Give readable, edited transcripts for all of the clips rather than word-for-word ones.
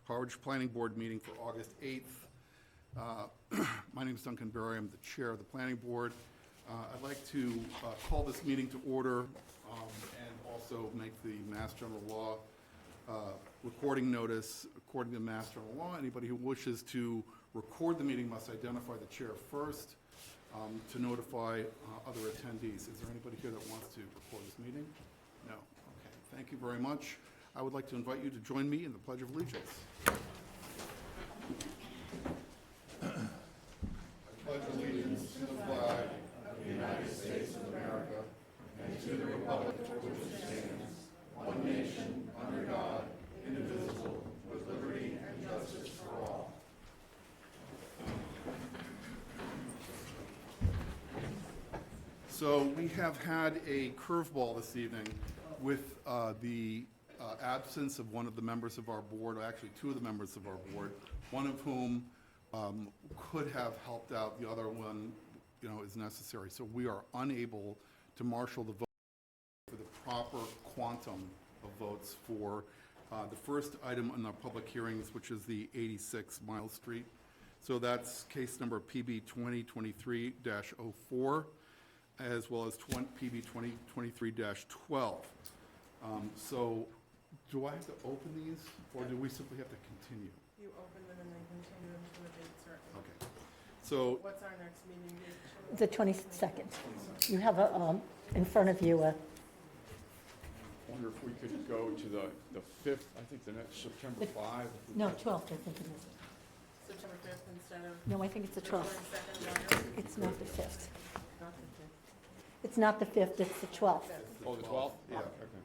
Harwich Planning Board meeting for August 8th. My name is Duncan Berry. I'm the chair of the Planning Board. I'd like to call this meeting to order and also make the Mass General Law recording notice. According to Mass General Law, anybody who wishes to record the meeting must identify the chair first to notify other attendees. Is there anybody here that wants to record this meeting? No. Okay. Thank you very much. I would like to invite you to join me in the Pledge of Allegiance. I pledge allegiance to the flag of the United States of America and to the republic for which it stands, one nation, under God, indivisible, with liberty and justice for all. So we have had a curveball this evening with the absence of one of the members of our board, or actually two of the members of our board, one of whom could have helped out, the other one, is necessary. So we are unable to marshal the vote for the proper quantum of votes for the first item in our public hearings, which is the 86 Miles Street. So that's case number PB 2023-04, as well as PB 2023-12. So do I have to open these, or do we simply have to continue? You open them and then continue them to a date certain. Okay. So What's our next meeting date? The 22nd. You have in front of you I wonder if we could go to the 5th, I think the next September 5. no, 12th, I think it is. September 5th instead of No, I think it's the 12th. 22nd? It's not the 5th. Not the 5th. It's not the 5th, it's the 12th. Oh, the 12th? Yeah. Okay.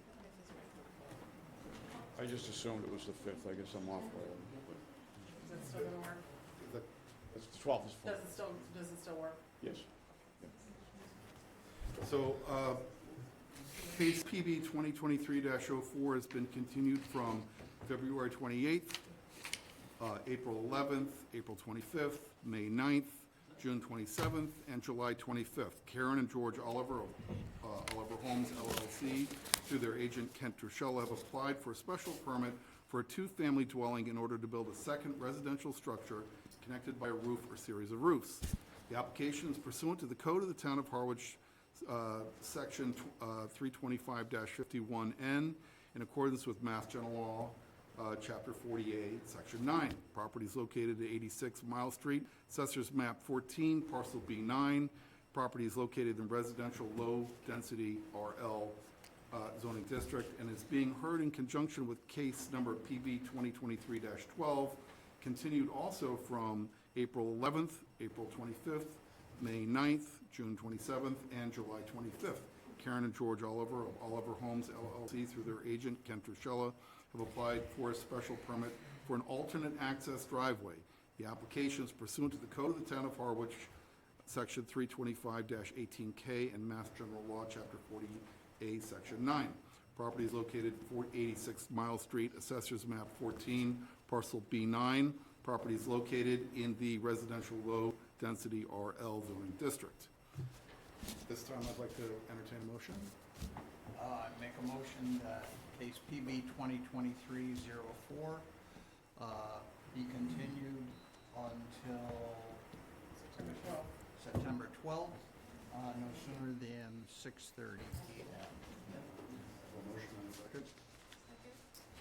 I just assumed it was the 5th, I guess I'm off. Is it still gonna work? It's the 12th is fine. Does it still work? Yes. So, case PB 2023-04 has been continued from February 28th, April 11th, April 25th, May 9th, June 27th, and July 25th. Karen and George Oliver of Oliver Homes LLC, through their agent Kent Truschella, have applied for a special permit for a two-family dwelling in order to build a second residential structure connected by a roof or series of roofs. The application is pursuant to the Code of the Town of Harwich, Section 325-51N, in accordance with Mass General Law, Chapter 48, Section 9. Property is located at 86 Mile Street, Assessor's Map 14, Parcel B9. Property is located in residential low-density RL zoning district and is being heard in conjunction with case number PB 2023-12, continued also from April 11th, April 25th, May 9th, June 27th, and July 25th. Karen and George Oliver of Oliver Homes LLC, through their agent Kent Truschella, have applied for a special permit for an alternate access driveway. The application is pursuant to the Code of the Town of Harwich, Section 325-18K, and Mass General Law, Chapter 40A, Section 9. Property is located at 86 Mile Street, Assessor's Map 14, Parcel B9. Property is located in the residential low-density RL zoning district. This time, I'd like to entertain a motion. Make a motion that case PB 2023-04 be continued until September 12th. September 12th, no sooner than 6:30 p.m. Have a motion and a second.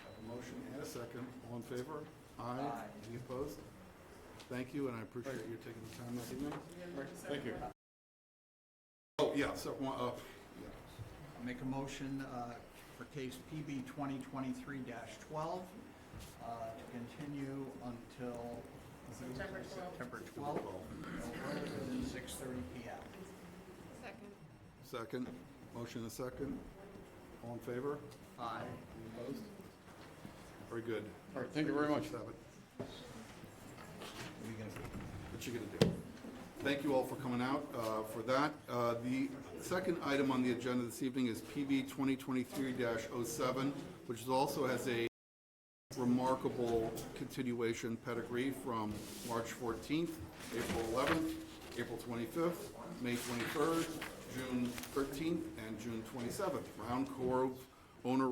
Have a motion and a second. All in favor? Aye. Aye. Any opposed? Thank you, and I appreciate you taking the time this evening. Thank you. Oh, yeah, so, yeah. Make a motion for case PB 2023-12 to continue until September 12th. September 12th, no later than 6:30 p.m. Second. Motion and a second. All in favor? Aye. Any opposed? Very good. All right, thank you very much. Have it. What you gonna do? Thank you all for coming out for that. The second item on the agenda this evening is PB 2023-07, which also has a remarkable continuation pedigree from March 14th, April 11th, April 25th, May 23rd, June 13th, and June 27th. Round Cove owner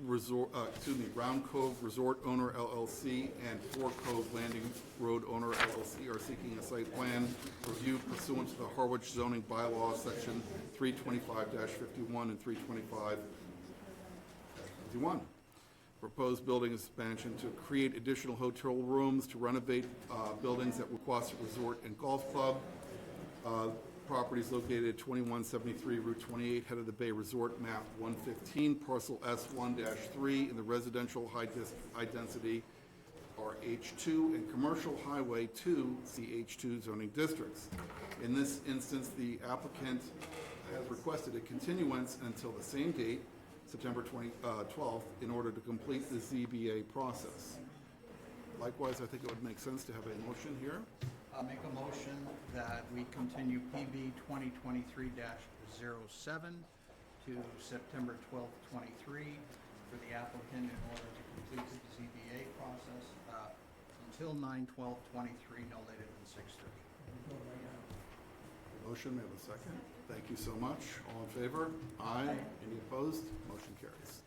Round Cove Resort Owner LLC and Four Cove Landing Road Owner LLC are seeking a site plan review pursuant to the Harwich zoning bylaw, section 325-51 and 325-51. Proposed building expansion to create additional hotel rooms, to renovate buildings at Wequassett Resort and Golf Club. Properties located at 2173 Route 28, Head of the Bay Resort, map 115, parcel S1-3 in the residential high density RH2 and commercial highway 2 CH2 zoning districts. In this instance, the applicant has requested a continuance until the same date, September 12th, in order to complete the ZBA process. Likewise, I think it would make sense to have a motion here. I'll make a motion that we continue PB 2023-07 to September 12th, 23 for the applicant in order to complete the ZBA process until 9/12/23, no later than 6:30. Motion, may I have a second? Thank you so much. All in favor? Aye. Any opposed? Motion carries.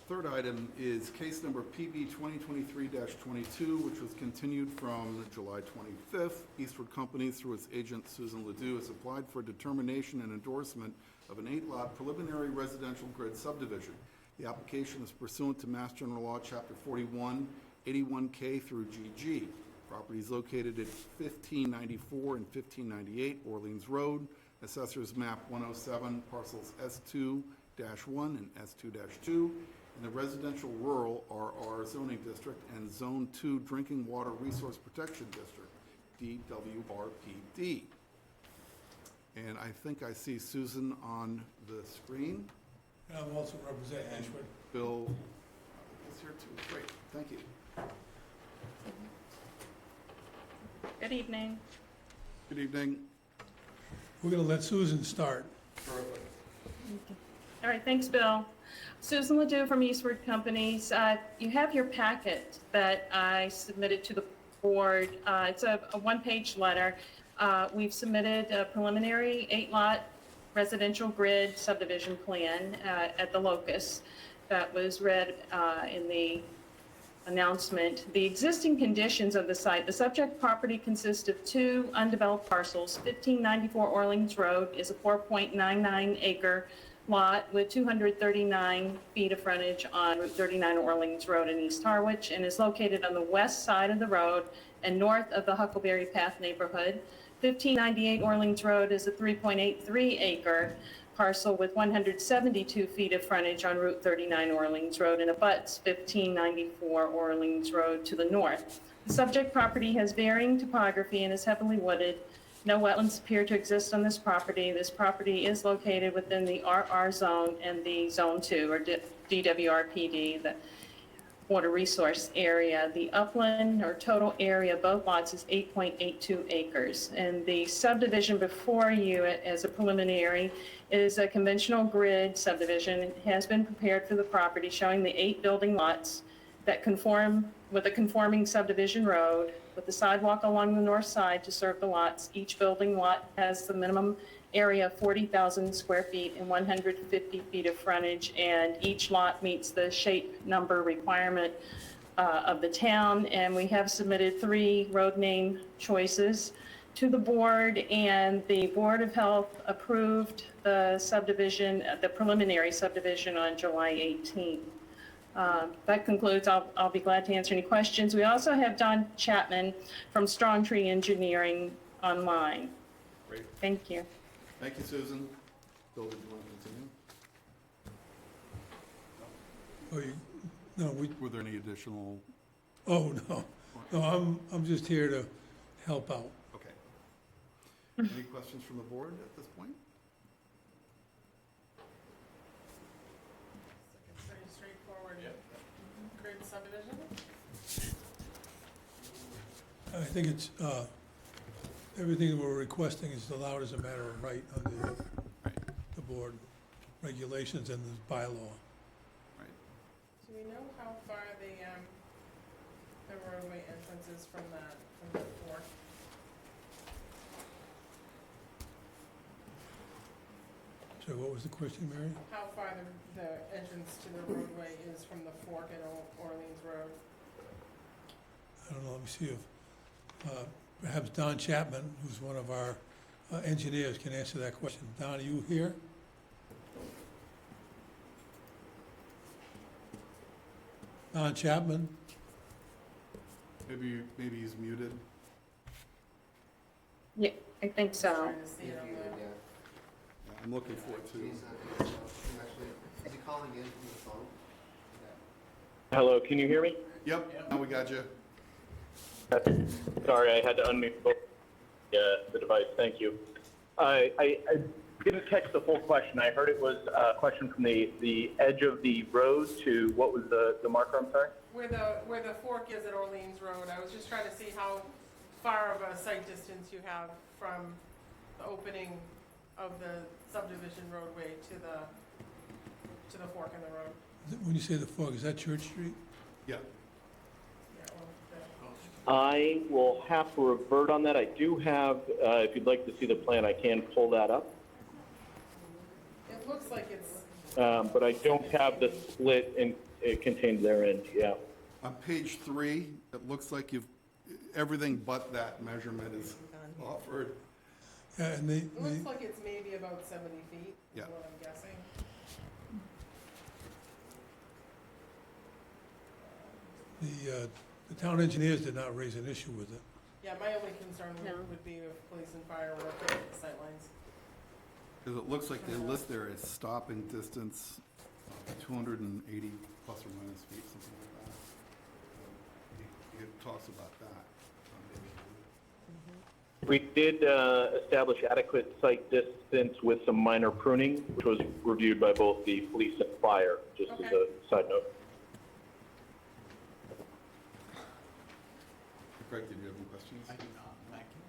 Third item is case number PB 2023-22, which was continued from July 25th. Eastwood Companies, through its agent Susan Ledoux, has applied for determination and endorsement of an 8-lot preliminary residential grid subdivision. The application is pursuant to Mass General Law, Chapter 41, 81K through GG. Property is located at 1594 and 1598 Orleans Road. Assessors map 107, parcels S2-1 and S2-2 in the residential rural RR zoning district and Zone 2 Drinking Water Resource Protection District, DWRPD. And I think I see Susan on the screen. And I'm also representing And Ashwood. Bill is here too. Great, thank you. Good evening. Good evening. We're gonna let Susan start. All right, thanks, Bill. Susan Ledoux from Eastwood Companies. You have your packet that I submitted to the board. It's a one-page letter. We've submitted a preliminary 8-lot residential grid subdivision plan at the locus that was read in the announcement. The existing conditions of the site: the subject property consists of 2 undeveloped parcels. 1594 Orleans Road is a 4.99 acre lot with 239 feet of frontage on Route 39 Orleans Road in East Harwich, and is located on the west side of the road and north of the Huckleberry Path neighborhood. 1598 Orleans Road is a 3.83 acre parcel with 172 feet of frontage on Route 39 Orleans Road and abuts 1594 Orleans Road to the north. The subject property has varying topography and is heavily wooded. No wetlands appear to exist on this property. This property is located within the RR zone and the Zone 2, or DWRPD, the water resource area. The upland or total area of both lots is 8.82 acres. And the subdivision before you as a preliminary is a conventional grid subdivision. It has been prepared for the property, showing the 8 building lots that conform with a conforming subdivision road with the sidewalk along the north side to serve the lots. Each building lot has the minimum area of 40,000 square feet and 150 feet of frontage, and each lot meets the shape number requirement of the town. And we have submitted 3 road name choices to the board, and the Board of Health approved the subdivision, the preliminary subdivision, on July 18th. That concludes. I'll be glad to answer any questions. We also have Don Chapman from Strong Tree Engineering online. Great. Thank you. Thank you, Susan. Bill, did you want to continue? Were there any additional? Oh, no, I'm just here to help out. Okay. Any questions from the board at this point? It's pretty straightforward. Grid subdivision? I think it's, everything that we're requesting is allowed as a matter of right under the board regulations and the bylaw. Right. Do we know how far the roadway entrance is from the fork? So what was the question, Mary? How far the entrance to the roadway is from the fork in Orleans Road? I don't know, let me see if, perhaps Don Chapman, who's one of our engineers, can answer that question. Don, are you here? Don Chapman? Maybe he's muted. Yeah, I think so. Trying to see it on the, Yeah, I'm looking for it too. Is he calling in from the phone? Hello, can you hear me? Yep, now we got you. Sorry, I had to unmute the device. Thank you. I didn't catch the full question. I heard it was a question from the edge of the road to, what was the marker? I'm sorry? where the fork is at Orleans Road. I was just trying to see how far of a sight distance you have from the opening of the subdivision roadway to the fork in the road. When you say the fog, is that Church Street? Yeah. Yeah, well, I will have to revert on that. I do have, if you'd like to see the plan, I can pull that up. it looks like it's, But I don't have the split contained therein, yeah. On page 3, it looks like everything but that measurement is offered. Yeah, and it looks like it's maybe about 70 feet, is Yeah. what I'm guessing. the town engineers did not raise an issue with it. Yeah, my only concern No. would be if police and fire were looking at the sightlines. Because it looks like they list there as stopping distance, 280 plus or minus feet, something like that. It talks about that. We did establish adequate site distance with some minor pruning, which was reviewed by both the police and fire, just as a side note. Craig, did you have any questions? I do not, thank you.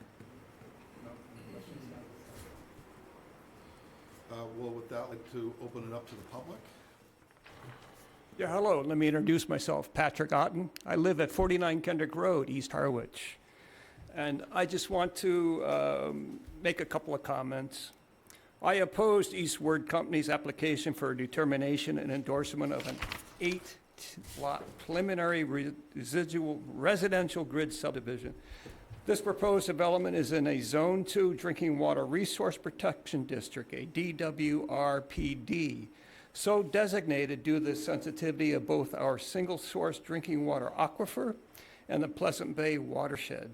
Well, with that, I'd like to open it up to the public. Yeah, hello. Let me introduce myself, Patrick Otten. I live at 49 Kendrick Road, East Harwich. And I just want to make a couple of comments. I opposed Eastward Company's application for a determination and endorsement of an 8-lot preliminary residual residential grid subdivision. This proposed development is in a Zone 2 Drinking Water Resource Protection District, a DWRPD, so designated due to the sensitivity of both our single-source drinking water aquifer and the Pleasant Bay watershed.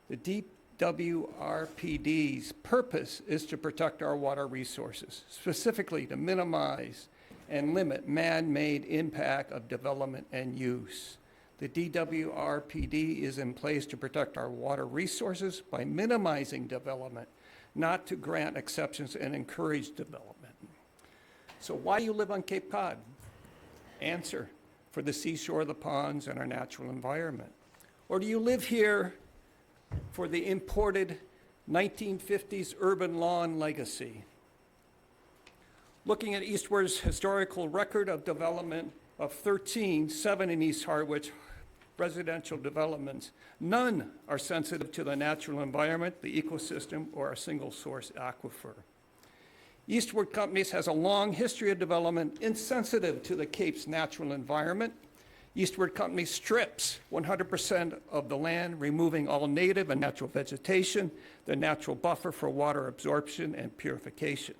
The DWRPD's purpose is to protect our water resources, specifically to minimize and limit man-made impact of development and use. The DWRPD is in place to protect our water resources by minimizing development, not to grant exceptions and encourage development. So why do you live on Cape Cod? Answer, for the seashore, the ponds, and our natural environment. Or do you live here for the imported 1950s urban lawn legacy? Looking at Eastward's historical record of development of 7 in East Harwich residential developments, none are sensitive to the natural environment, the ecosystem, or a single source aquifer. Eastward Companies has a long history of development insensitive to the Cape's natural environment. Eastward Company strips 100% of the land, removing all native and natural vegetation, the natural buffer for water absorption and purification.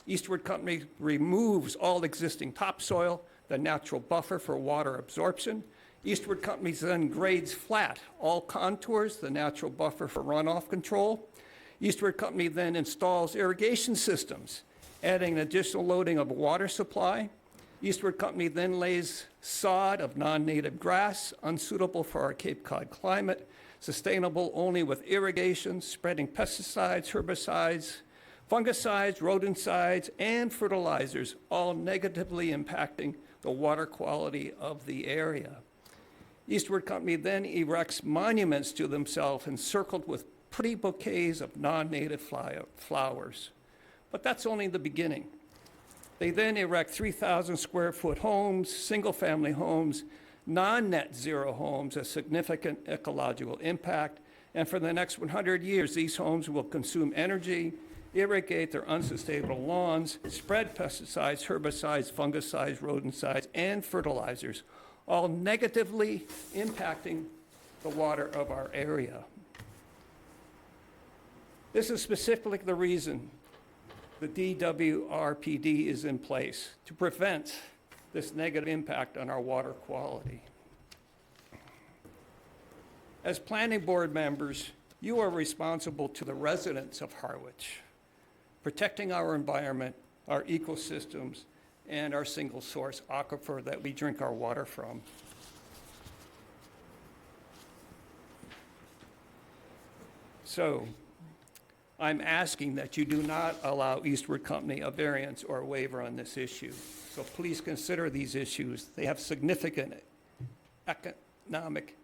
Eastward Company removes all existing topsoil, the natural buffer for water absorption. Eastward Company then grades flat all contours, the natural buffer for runoff control. Eastward Company then installs irrigation systems, adding an additional loading of water supply. Eastward Company then lays sod of non-native grass, unsuitable for our Cape Cod climate, sustainable only with irrigation, spreading pesticides, herbicides, fungicides, rodenticides, and fertilizers, all negatively impacting the water quality of the area. Eastward Company then erects monuments to themselves encircled with pretty bouquets of non-native flowers. But that's only the beginning. They then erect 3,000 square foot homes, single-family homes, non-net zero homes, a significant ecological impact. And for the next 100 years, these homes will consume energy, irrigate their unsustainable lawns, spread pesticides, herbicides, fungicides, rodenticides, and fertilizers, all negatively impacting the water of our area. This is specifically the reason the DWRPD is in place, to prevent this negative impact on our water quality. As planning board members, you are responsible to the residents of Harwich, protecting our environment, our ecosystems, and our single source aquifer that we drink our water from. So, I'm asking that you do not allow Eastwood Company a variance or a waiver on this issue. So please consider these issues. They have significant economic,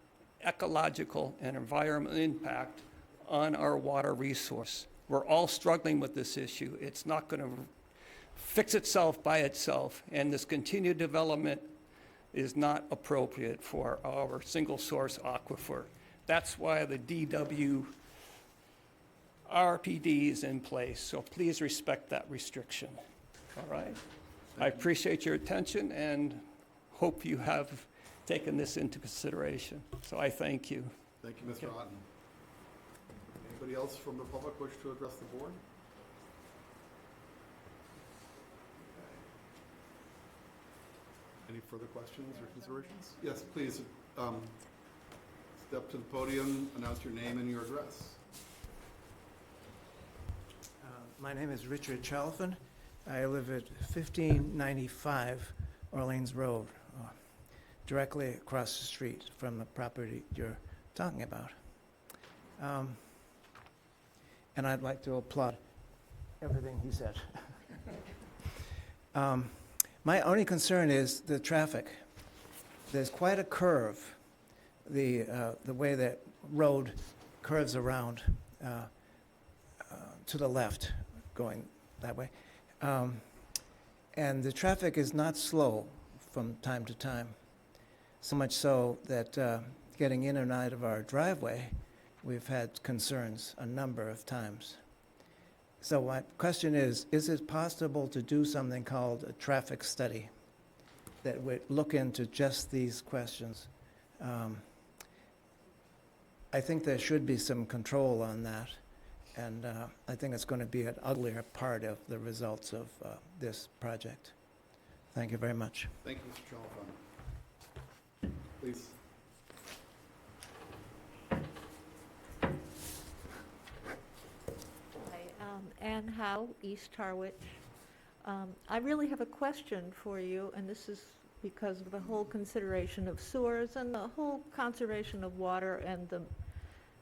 ecological, and environmental impact on our water resource. We're all struggling with this issue. It's not going to fix itself by itself, and this continued development is not appropriate for our single source aquifer. That's why the DWRPD is in place, so please respect that restriction. All right? I appreciate your attention and hope you have taken this into consideration. So I thank you. Thank you, Mr. Otten. Anybody else from the public wish to address the board? Any further questions or considerations? Yes, please, step to the podium, announce your name and your address. My name is Richard Chalfin. I live at 1595 Orleans Road, directly across the street from the property you're talking about. And I'd like to applaud everything he said. My only concern is the traffic. There's quite a curve, the way that road curves around to the left, going that way. And the traffic is not slow from time to time, so much so that getting in and out of our driveway, we've had concerns a number of times. So my question is it possible to do something called a traffic study that would look into just these questions? I think there should be some control on that, and I think it's going to be an uglier part of the results of this project. Thank you very much. Thank you, Mr. Chalfant. Please. Ann Howe, East Harwich. I really have a question for you, and this is because of the whole consideration of sewers and the whole conservation of water and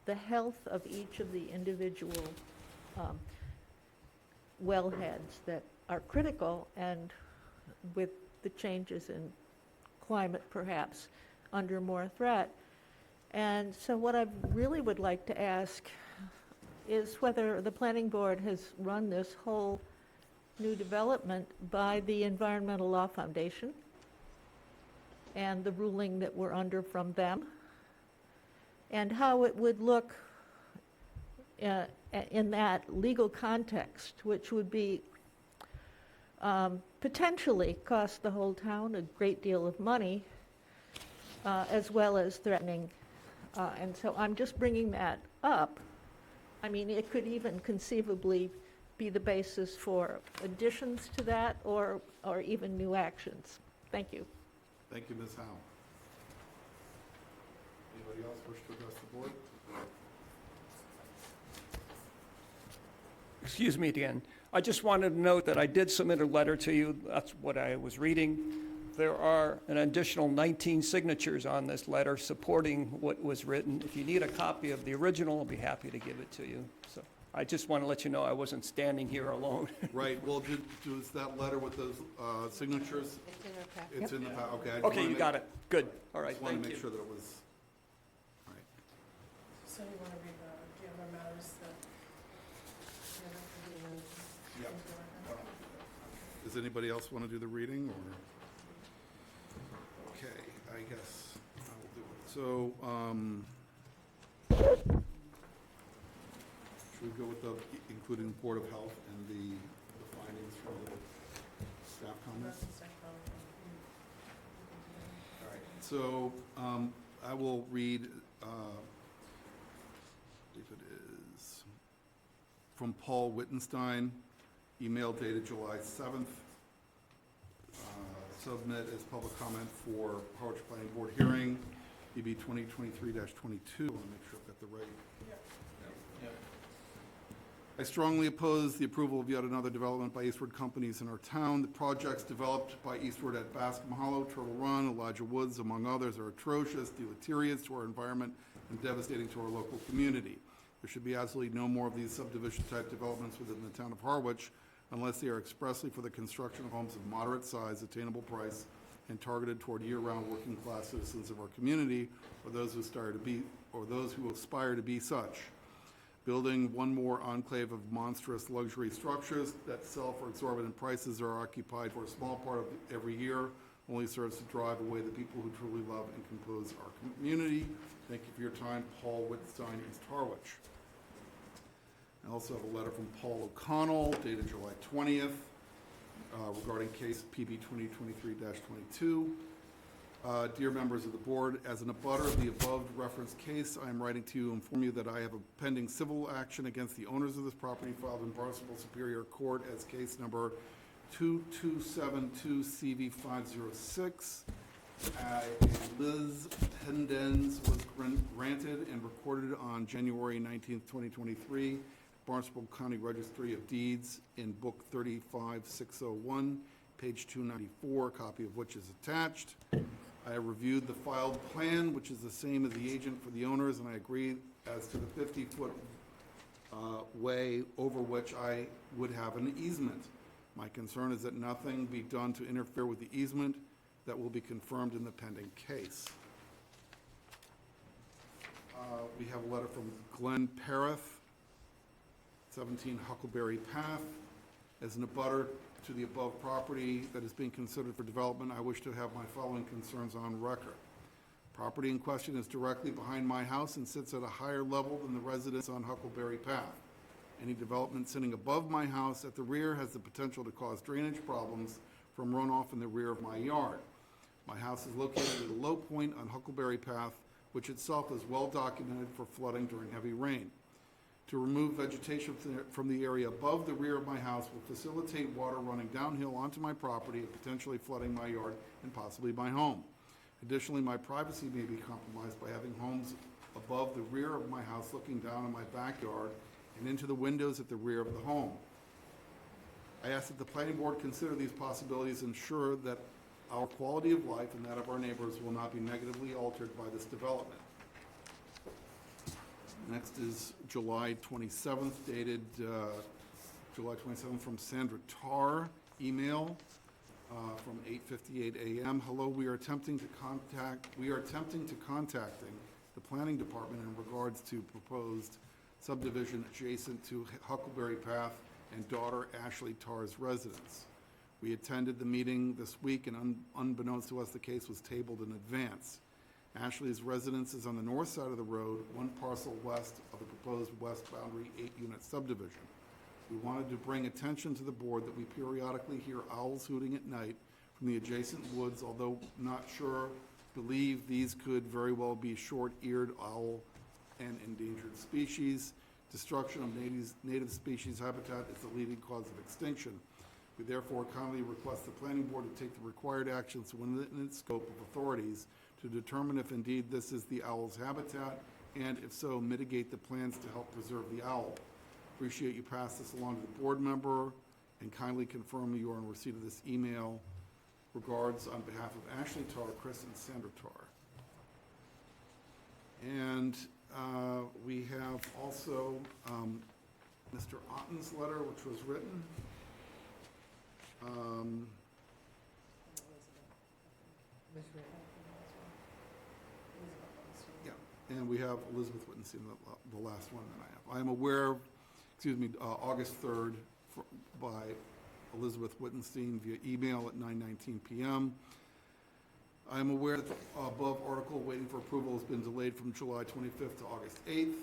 the health of each of the individual wellheads that are critical, and with the changes in climate perhaps under more threat. And so what I really would like to ask is whether the planning board has run this whole new development by the Environmental Law Foundation and the ruling that we're under from them, and how it would look in that legal context, which would be potentially cost the whole town a great deal of money, as well as threatening. And so I'm just bringing that up. I mean, it could even conceivably be the basis for additions to that or even new actions. Thank you. Thank you, Ms. Howe. Anybody else wish to address the board? Excuse me again. I just wanted to note that I did submit a letter to you. That's what I was reading. There are an additional 19 signatures on this letter supporting what was written. If you need a copy of the original, I'll be happy to give it to you. So I just want to let you know I wasn't standing here alone. Right, well, was that letter with those signatures? It's in our packet. It's in the, okay. I just Okay, wanna you make- got it. Good. All right, Just wanted thank to make you. sure that it was, all right. So you want to read the other matters that? Yep. Does anybody else want to do the reading, or? Okay, I guess I will do it. So, Should we go with the, including the Board of Health and the findings from the staff comments? All right, so I will read, if it is, from Paul Wittenstein, email dated July 7th. Submit as public comment for Harwich Planning Board hearing, EB 2023-22. I'll make sure I've got the right. I strongly oppose the approval of yet another development by Eastward companies in our town. The projects developed by Eastward at Bascom Hollow, Turtle Run, Elijah Woods, among others, are atrocious, deleterious to our environment, and devastating to our local community. There should be absolutely no more of these subdivision-type developments within the town of Harwich unless they are expressly for the construction of homes of moderate size, attainable price, and targeted toward year-round working-class citizens of our community, or those who aspire to be such. Building one more enclave of monstrous luxury structures that sell for exorbitant prices or are occupied for a small part of every year only serves to drive away the people who truly love and compose our community. Thank you for your time. Paul Wittstein, East Harwich. I also have a letter from Paul O'Connell dated July 20th regarding case PB 2023-22. Dear members of the board, as an abutter of the above referenced case, I am writing to inform you that I have a pending civil action against the owners of this property filed in Barnstable Superior Court as case number 2272 CV506. Liz Hendens was granted and recorded on January 19th, 2023, Barnstable County Registry of Deeds in Book 35601, page 294, a copy of which is attached. I have reviewed the filed plan, which is the same as the agent for the owners, and I agree as to the 50-foot way over which I would have an easement. My concern is that nothing be done to interfere with the easement that will be confirmed in the pending case. We have a letter from Glenn Parith, 17 Huckleberry Path. As an abutter to the above property that is being considered for development, I wish to have my following concerns on record. Property in question is directly behind my house and sits at a higher level than the residence on Huckleberry Path. Any development sitting above my house at the rear has the potential to cause drainage problems from runoff in the rear of my yard. My house is located at a low point on Huckleberry Path, which itself is well documented for flooding during heavy rain. To remove vegetation from the area above the rear of my house will facilitate water running downhill onto my property and potentially flooding my yard and possibly my home. Additionally, my privacy may be compromised by having homes above the rear of my house looking down on my backyard and into the windows at the rear of the home. I ask that the planning board consider these possibilities and ensure that our quality of life and that of our neighbors will not be negatively altered by this development. Next is July 27th, dated July 27th from Sandra Tarr, email from 8:58 a.m. Hello, we are attempting to contacting the planning department in regards to proposed subdivision adjacent to Huckleberry Path and daughter Ashley Tarr's residence. We attended the meeting this week, and unbeknownst to us, the case was tabled in advance. Ashley's residence is on the north side of the road, one parcel west of the proposed west boundary 8-unit subdivision. We wanted to bring attention to the board that we periodically hear owls hooting at night from the adjacent woods, although not sure, believe these could very well be short-eared owl and endangered species. Destruction of native species habitat is the leading cause of extinction. We therefore kindly request the planning board to take the required actions within its scope of authorities to determine if indeed this is the owl's habitat, and if so, mitigate the plans to help preserve the owl. Appreciate you pass this along to the board member and kindly confirm you are in receipt of this email. Regards on behalf of Ashley Tarr, Chris, and Sandra Tarr. And we have also Mr. Otten's letter, which was written. Yeah, and we have Elizabeth Wittenstein, the last one that I have. I am aware, August 3rd, by Elizabeth Wittenstein via email at 9:19 p.m. I am aware that the above article waiting for approval has been delayed from July 25th to August 8th.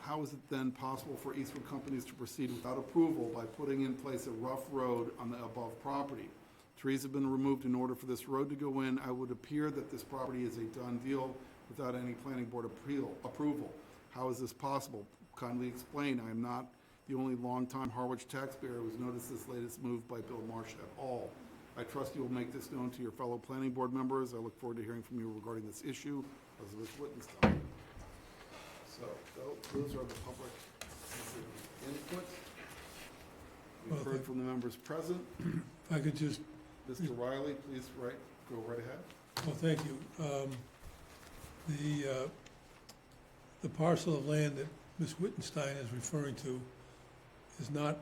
how is it then possible for Eastwood Companies to proceed without approval by putting in place a rough road on the above property? Trees have been removed in order for this road to go in. I would appear that this property is a done deal without any planning board approval. How is this possible? Kindly explain. I am not the only longtime Harwich taxpayer who has noticed this latest move by Bill Marsh at all. I trust you will make this known to your fellow planning board members. I look forward to hearing from you regarding this issue. Elizabeth Wittenstein. So those are the public input. We've Well, heard from the members present. If I could just, Mr. Riley, please go right ahead. well, thank you. The parcel of land that Ms. Wittenstein is referring to is not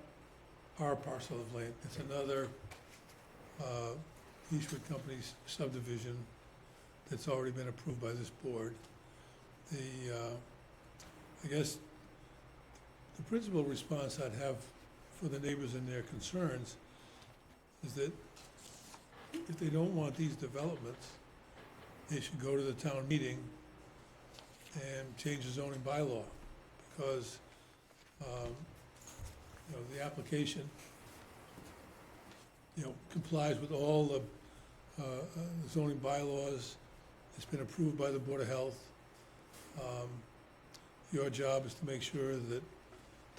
our parcel of land. It's another Eastwood Company's subdivision that's already been approved by this board. I guess the principal response I'd have for the neighbors and their concerns is that if they don't want these developments, they should go to the town meeting and change the zoning bylaw, because, the application, complies with all the zoning bylaws. It's been approved by the Board of Health. Your job is to make sure that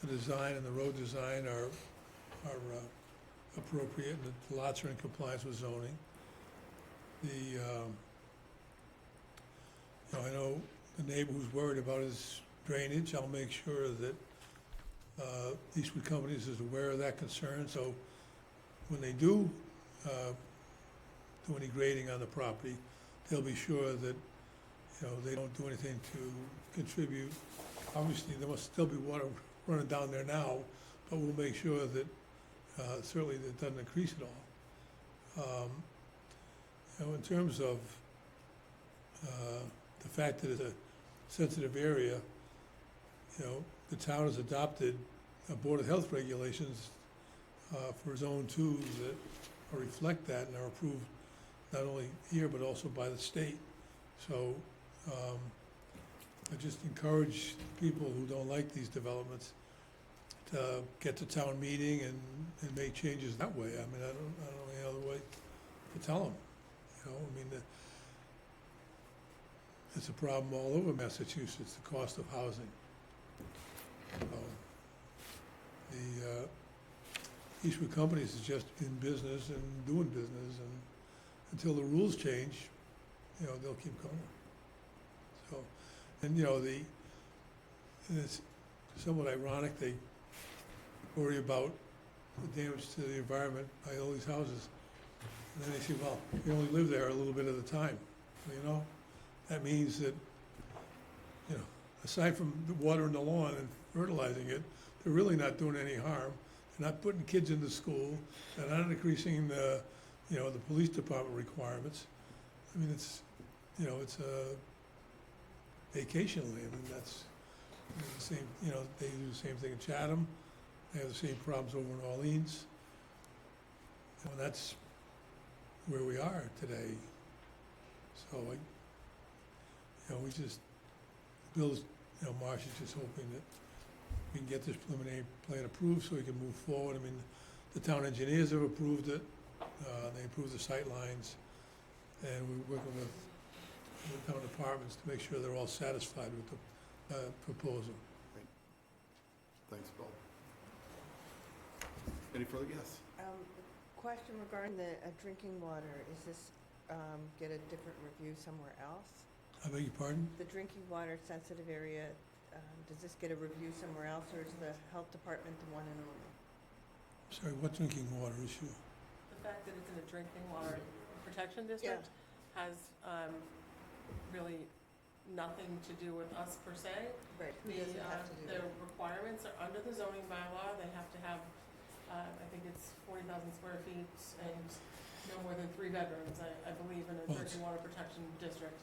the design and the road design are appropriate and that the lots are in compliance with zoning. I know the neighbor who's worried about his drainage. I'll make sure that Eastwood Companies is aware of that concern, so when they do any grading on the property, they'll be sure that, they don't do anything to contribute. Obviously, there must still be water running down there now, but we'll make sure that certainly that it doesn't increase at all. In terms of the fact that it's a sensitive area, the town has adopted Board of Health regulations for Zone 2 that reflect that and are approved not only here but also by the state. So I just encourage people who don't like these developments to get to town meeting and make changes that way. I mean, I don't know any other way to tell them. It's a problem all over Massachusetts, the cost of housing. The Eastwood Companies is just in business and doing business, and until the rules change, they'll keep going. So, and it's somewhat ironic, they worry about the damage to the environment by all these houses. And then they say, well, you only live there a little bit at a time. That means that, aside from the water in the lawn and fertilizing it, they're really not doing any harm. They're not putting kids into school. They're not increasing the police department requirements. I mean, it's a vacation land, and that's the same, they do the same thing in Chatham. They have the same problems over in Orleans. And that's where we are today. So Bill's, Marsh is just hoping that we can get this preliminary plan approved so we can move forward. I mean, the town engineers have approved it. They approved the sight lines, and we're working with the town departments to make sure they're all satisfied with the proposal. Thanks, Bill. Any further? Yes. Question regarding the drinking water, is this get a different review somewhere else? I beg your pardon? The drinking water sensitive area, does this get a review somewhere else, or is the health department the one and only? Sorry, what drinking water issue? The fact that it's in a drinking water protection district has really nothing to do with us per se. Right, who does it have to do The with? requirements are under the zoning bylaw. They have to have, I think it's 40,000 square feet and no more than 3 bedrooms, I believe, in a Well, drinking water protection district.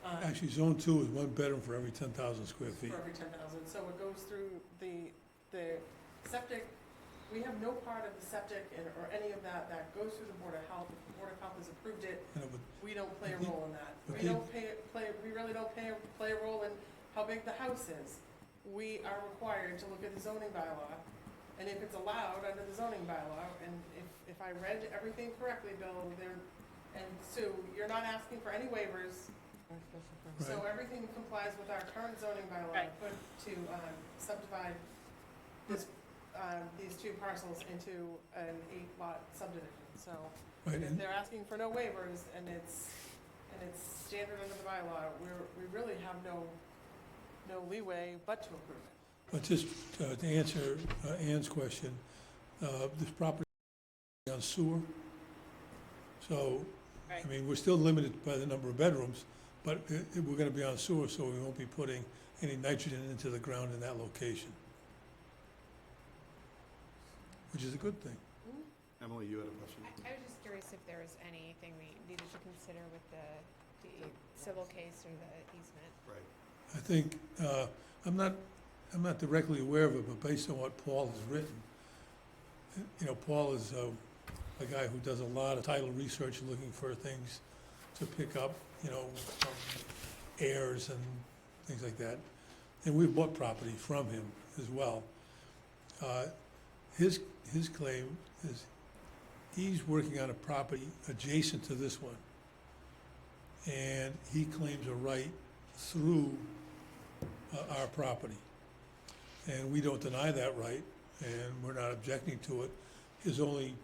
Actually, Zone 2 is 1 bedroom for every 10,000 square feet. For every 10,000, so it goes through the septic. We have no part of the septic or any of that goes through the Board of Health. The Board of Health has approved it. We don't play a role in that. We really don't play a role in how big the house is. we are required to look at the zoning bylaw, and if it's allowed under the zoning bylaw, and if I read everything correctly, Bill, and Sue, you're not asking for any waivers, so Right. everything complies with our current zoning bylaw Right. put to subdivide this, these two parcels into an 8-lot subdivision, so Right, if and- they're asking for no waivers and it's standard under the bylaw, we really have no leeway but to approve it. But just to answer Ann's question, this property is on sewer. So, I Right. mean, we're still limited by the number of bedrooms, but we're gonna be on sewer, so we won't be putting any nitrogen into the ground in that location. Which is a good thing. Emily, you had a question? I was just curious if there was anything we needed to consider with the civil case or the easement. Right. I think, I'm not directly aware of it, but based on what Paul has written, you know, Paul is a guy who does a lot of title research, looking for things to pick up, you know, from heirs and things like that. And we've bought property from him as well. His claim is he's working on a property adjacent to this one. And he claims a right through our property. And we don't deny that right, and we're not objecting to it. His only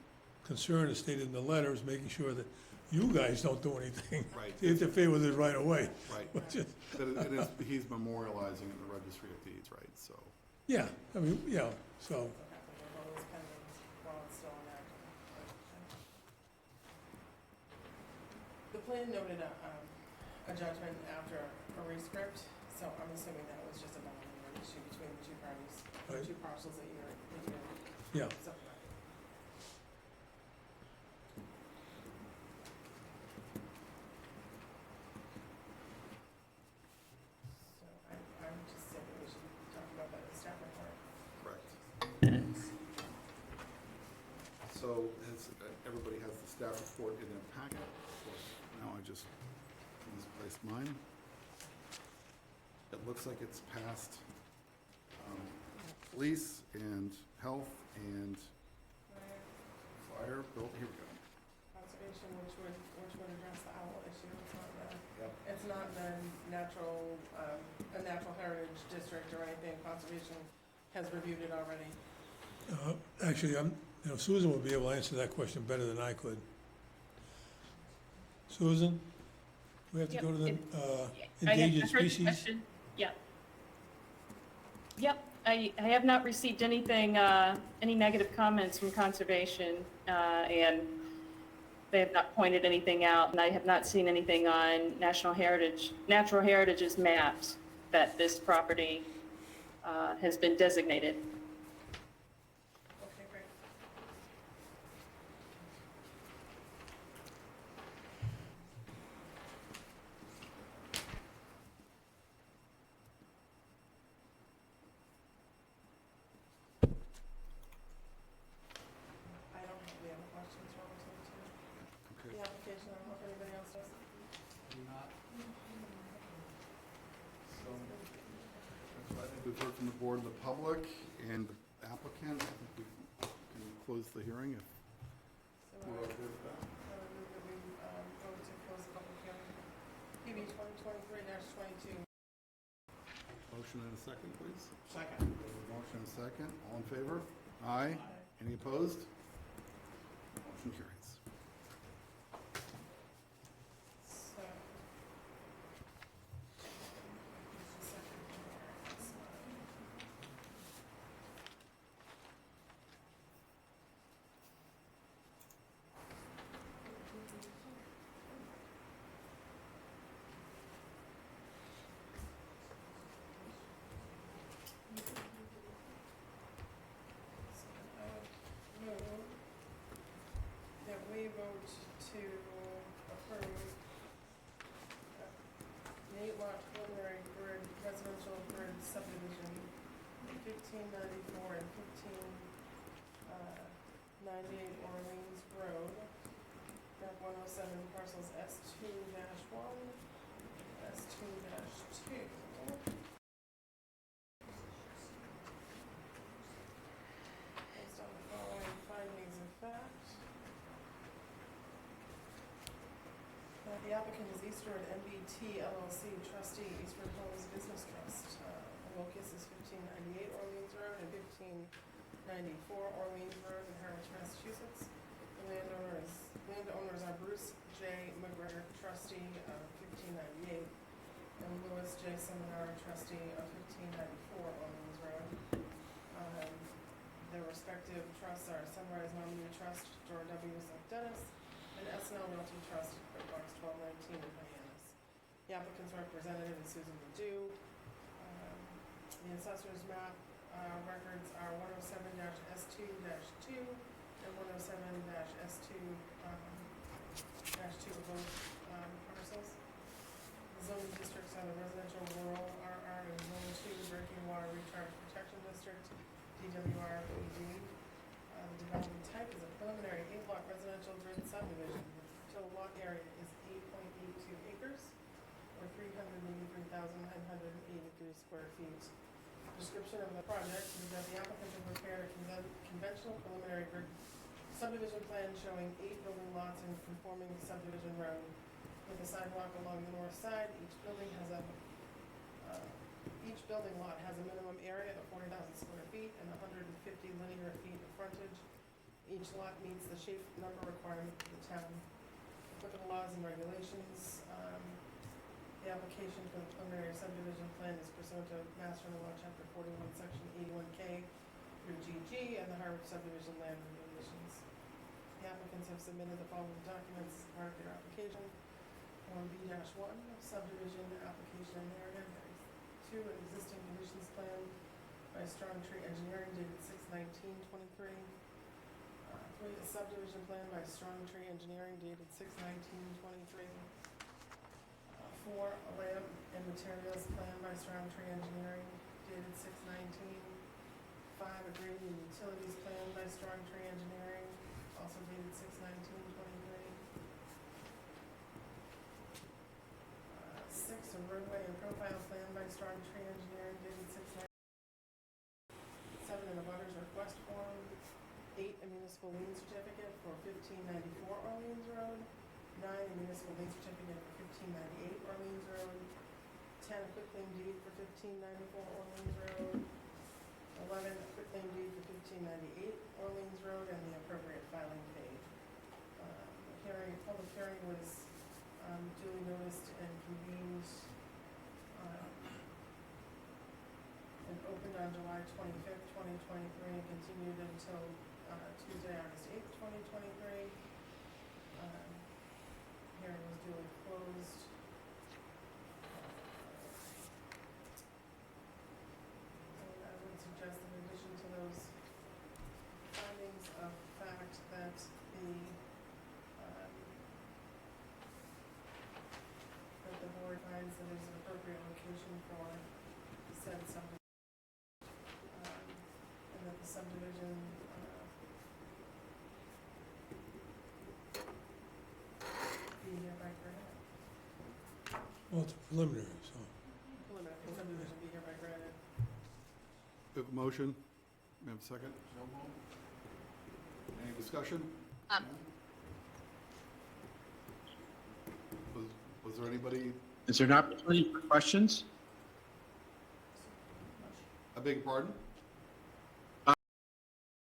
concern, as stated in the letter, is making sure that you guys don't do anything Right. to interfere with it right away. Right. Which is- He's memorializing in the registry of deeds, right, so. Yeah, I mean, yeah, so, While it's pending, while it's still on active. The plan noted a judgment after a rescript, so I'm assuming that was just a non-linear issue between the two parties, the Right. two parcels that you're yeah. subdividing. So I'm just saying we should talk about that in staff report. Correct. So everybody has the staff report in their packet. Now I just misplaced mine. It looks like it's passed police and health and fire. Bill, here we go. Conservation, which would address the owl issue, Yep. it's not the natural, a natural heritage district or anything, conservation has reviewed it already. Actually, you know, Susan would be able to answer that question better than I could. Susan, we have to Yep, go to the I endangered heard the species? question. Yeah. Yep, I have not received anything, any negative comments from conservation, and they have not pointed anything out, and I have not seen anything on natural heritage's maps that this property has been designated. Okay, great. I don't have any other questions relative to Okay. the application, I don't know if anybody else does. Not So I think we've heard from the board and the public and the applicant. I think we can close the hearing if So we're okay with that. I would move that we vote to close the public hearing. PB 2023-22. Motion and a second, please. second. Motion and a second. All in favor? Aye. Any opposed? Motion carries. So. Just a second here. It's, move that we vote to approve the 8-lot preliminary grid, residential grid subdivision, 1594 and 1598 Orleans Road, map 107, parcels S2-1, S2-2. The applicant is Eastward MBT LLC, trustee, Eastward Homes Business Trust. The locus is 1598 Orleans Road and 1594 Orleans Road in Harwich, Massachusetts. The landowners are Bruce J. McGregor, trustee of 1598, and Louis J. Seminara, trustee of 1594 Orleans Road. Their respective trusts are Sunrise Nominee Trust, George W. Dennis, and SNL Realty Trust, Box 1219 in Hyannis. The applicant's representative is Susan Ledoux. The assessor's map records are 107-S2-2 and 107-S2-2 of both parcels. The zoning districts are the residential rural RR and Zone 2 drinking water recharge protection district, DWR PD. The development type is a preliminary 8-lot residential grid subdivision. The total lot area is 8.82 acres, or 383,983 square feet. Description of the project is that the applicant will prepare a conventional preliminary grid subdivision plan showing 8 building lots in conforming subdivision road with a sidewalk along the north side. Each building lot has a minimum area of 40,000 square feet and 150 linear feet of frontage. Each lot meets the shape number requirement for the town. Applicable laws and regulations. The application for the preliminary subdivision plan is pursuant to Mass General Law, Chapter 41, Section 81K through GG, and the Harwich subdivision land regulations. The applicants have submitted the following documents as part of their application. Form B-1, subdivision application and narrative. 2, an existing conditions plan by Strong Tree Engineering dated 6/19/23. 3, a subdivision plan by Strong Tree Engineering dated 6/19/23. 4, a layout and materials plan by Strong Tree Engineering dated 6/19. 5, a grading and utilities plan by Strong Tree Engineering, also dated 6/19/23. 6, a roadway and profile plan by Strong Tree Engineering dated 6/19. 7, an abutters request form. 8, a municipal lien certificate for 1594 Orleans Road. 9, a municipal lien certificate for 1598 Orleans Road. 10, a quitclaim deed for 1594 Orleans Road. 11, a quitclaim deed for 1598 Orleans Road and the appropriate filing fee. Public hearing was duly noticed and convened and opened on July 25th, 2023, and continued until Tuesday, August 8th, 2023. Hearing was duly closed. And I would suggest, in addition to those findings of fact, that the board finds that it is an appropriate location for said subdivision, and that the subdivision be hereby granted. Well, it's preliminary, so. Preliminary subdivision be hereby granted. We have a motion. We have a second. Any discussion? Was there anybody? Is there an opportunity for questions? I beg your pardon?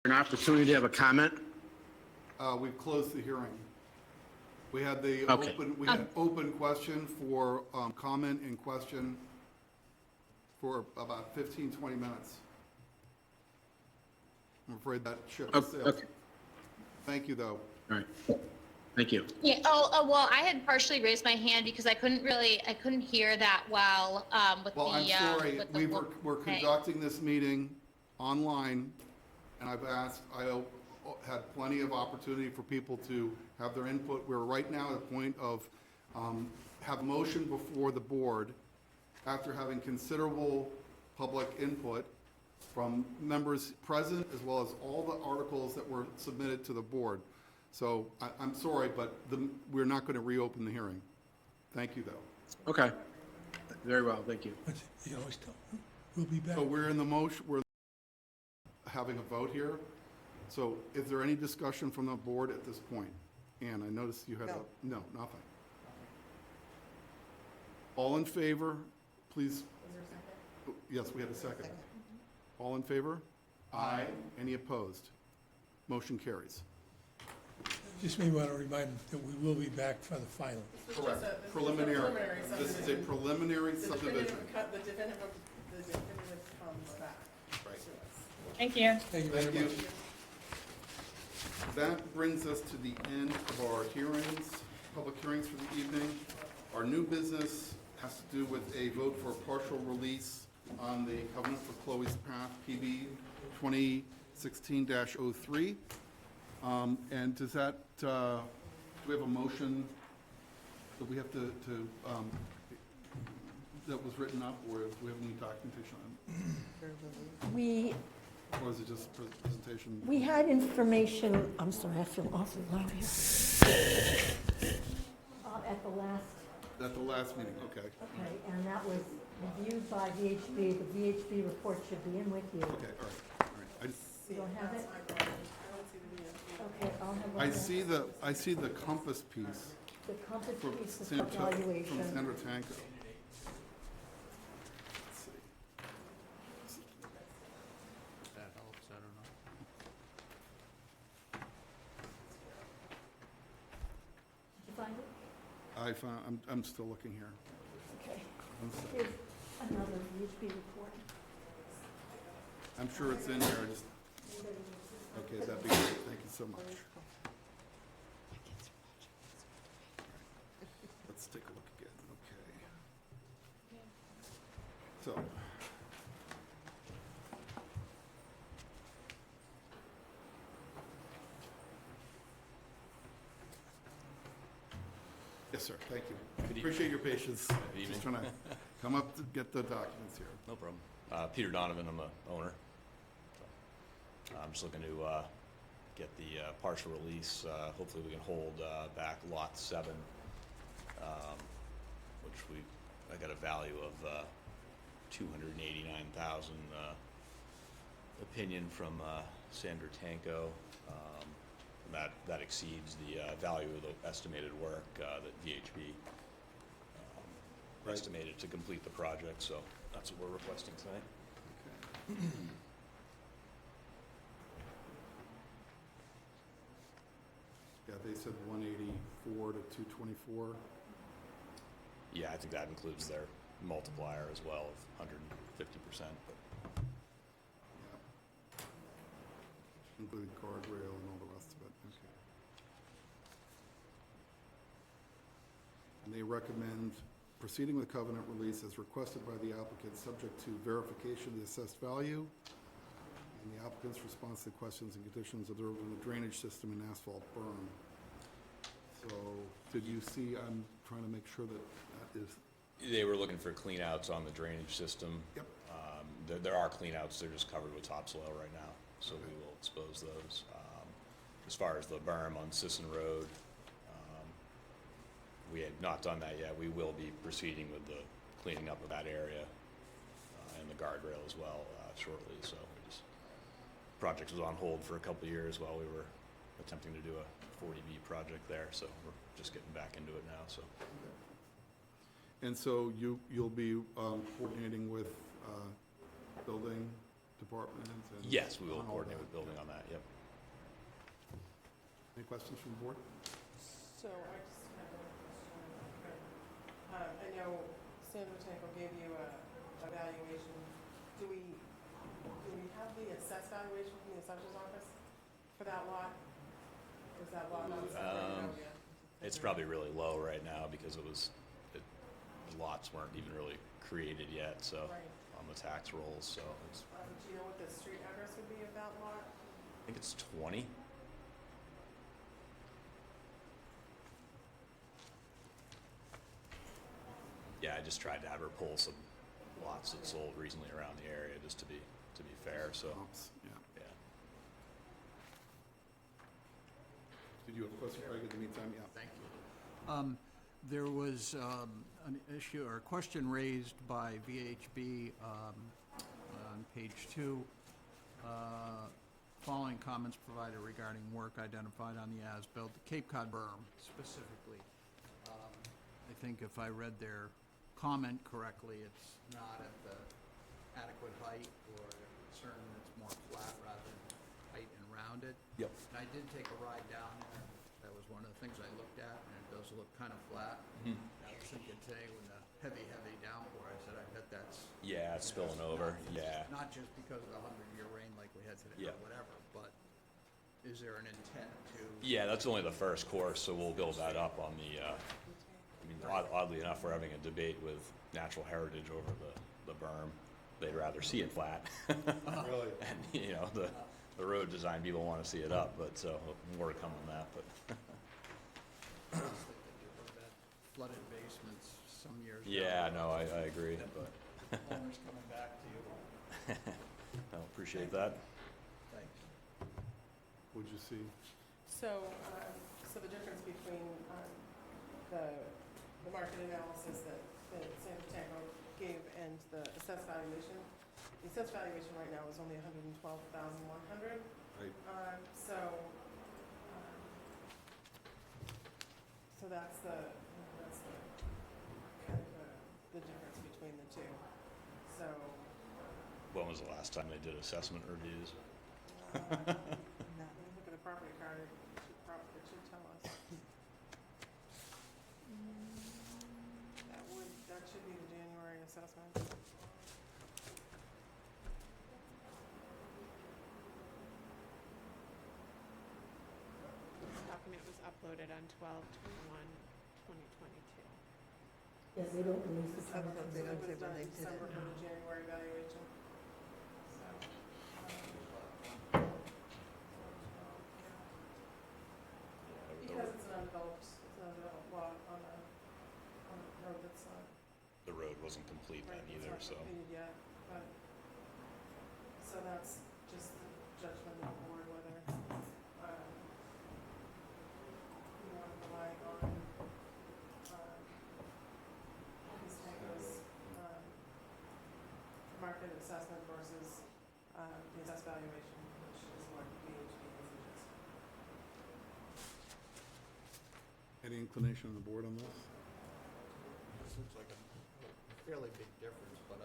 An opportunity to have a comment? We've closed the hearing. We had the Okay. open question for comment and question for about 15, 20 minutes. I'm afraid that ship has sailed. Okay. Thank you, though. All right. Thank you. Yeah, well, I had partially raised my hand because I couldn't hear that well, with the, Well, I'm sorry, with the we're conducting this meeting online, and I had plenty of opportunity for people to have their input. We're right now at a point of, have a motion before the board after having considerable public input from members present, as well as all the articles that were submitted to the board. So I'm sorry, but we're not going to reopen the hearing. Thank you, though. Okay. Very well, thank you. But you can always tell, we'll be back. So we're in the motion, we're having a vote here. So is there any discussion from the board at this point? Ann, I noticed you had No. no, nothing. All in favor, please? Yes, we have a second. All in favor? Aye. Any opposed? Motion carries. Just may want to remind them that we will be back for the final. Correct. Preliminary. This is a preliminary subdivision. The definitive comes back Right. to us. Thank you. Thank you very Thank you. much. That brings us to the end of our hearings, public hearings for the evening. Our new business has to do with a vote for partial release on the Covenant for Chloe's Path, PB 2016-03. And does that, do we have a motion that we have to that was written up, or do we have any documentation on We, it? Or is it just presentation? we had information, I'm sorry, I feel awfully loud here. At the last, At the last meeting, okay. okay, and that was reviewed by VHB. The VHB report should be in with you. Okay, all right. I just- You don't have it? I don't see the VFW. Okay, I'll have one. I see the compass piece The compass from piece of Sandra evaluation. Tanco. Let's see. That helps, I don't know. Did you find it? I'm still looking here. Okay. One second. Here's another VHB report. I'm sure it's in here, I just, okay, that'd be great, thank you so much. Let's take a look again, okay. So. Yes, sir, thank you. Appreciate your patience. Just trying to come up to get the documents here. No problem. Peter Donovan, I'm the owner. I'm just looking to get the partial release. Hopefully we can hold back lot 7, which I got a value of $289,000. Opinion from Sandra Tanco. That exceeds the value of the estimated work that VHB estimated to complete the project, so that's what we're requesting tonight. Yeah, they said 184 to 224. Yeah, I think that includes their multiplier as well of 150%. Yeah. Including guardrail and all the rest of it, okay. And they recommend proceeding with covenant release as requested by the applicant, subject to verification of the assessed value and the applicant's response to questions and conditions observed in the drainage system and asphalt berm. So, did you see, I'm trying to make sure that that is, They were looking for cleanouts on the drainage system. Yep. There are cleanouts, they're just covered with topsoil right now, so we will expose those. As far as the berm on Sisson Road, we had not done that yet. We will be proceeding with the cleaning up of that area and the guardrail as well shortly. So project was on hold for a couple of years while we were attempting to do a 40B project there. So we're just getting back into it now. So. and so you'll be coordinating with building department? And Yes, we will on all coordinate that. with building on that. Yep. Any questions from the board? So I just have a question. I know Sandra Tanko gave you a evaluation. Do we have the assessed valuation from the assessor's office for that lot? Or is that lot not separated out yet? It's probably really low right now because the lots weren't even really created yet. So Right. on the tax rolls. So it's, Do you know what the street address would be of that lot? I think it's 20. Yeah, I just tried to have her pull some lots that sold recently around the area just to be fair. So Comps, yeah. yeah. Did you have a question, Craig, in the meantime? Yeah. Thank you. There was an issue or a question raised by VHB on page 2. Following comments provided regarding work identified on the as-built, the Cape Cod berm specifically. I think if I read their comment correctly, it's not at the adequate height, or they're concerned it's more flat rather than height and rounded. Yep. And I did take a ride down there. That was one of the things I looked at, and it does look kind of flat. Mhm. I was thinking today when the heavy downpour, I said, I bet that's. Yeah, it's spilling over, yeah. Not just because of the 100-year rain like we had today, Yeah. or whatever, but is there an intent to? Yeah, that's only the first course, so we'll build that up on the, I mean, oddly enough, we're having a debate with Natural Heritage over the berm. They'd rather see it flat. Really? And, you know, the road design people want to see it up, but so more to come on that, but. Flooded basements some years. Yeah, no, I agree, but. Homeowners coming back to you. I appreciate that. Thanks. What'd you see? So, so the difference between the market analysis that San Francisco gave and the assessed valuation, the assessed valuation right now is only $112,100. Right. So that's the kind of the difference between the two. So. When was the last time they did assessment reviews? Look at the property card, it should tell us. That should be the January assessment. This document was uploaded on 12/21/2022. Yeah, they don't release the It comments, was they don't say done when in they did it. December for the January valuation. So, because it's an undeveloped lot on a road that's not. The road wasn't complete then Right, either, it's so. not completed yet, but, so that's just the judgment of the board whether, you want to rely on, these types, market assessment versus, the assessed valuation, which is what VHB envisions. Any inclination on the board on this? This looks like a fairly big difference, but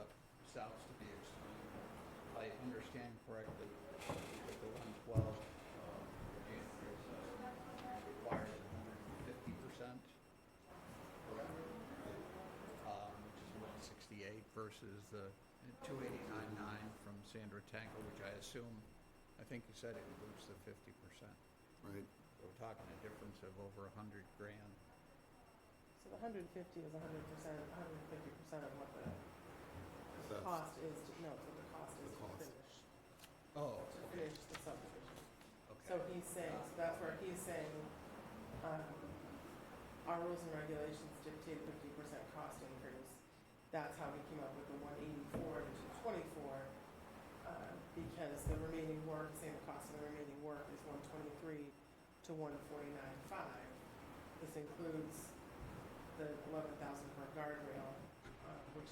sounds to be, if I understand correctly, the 112 requires 150%, which is 168 versus the 289.9 from Sandra Tanko, which I assume, I think you said it includes the 50%. Right. So we're talking a difference of over $100,000. So the 150 is 100%, 150% of what the That's- cost is, no, it's what the cost is to cost. finish, Oh, to finish the subdivision. okay. So he's saying, so that's where he's saying, our rules and regulations dictate 50% cost increase. That's how he came up with the 184 to 224, because the remaining work, saying the cost of the remaining work is 123 to 149.5. This includes the 11,000 for a guardrail, which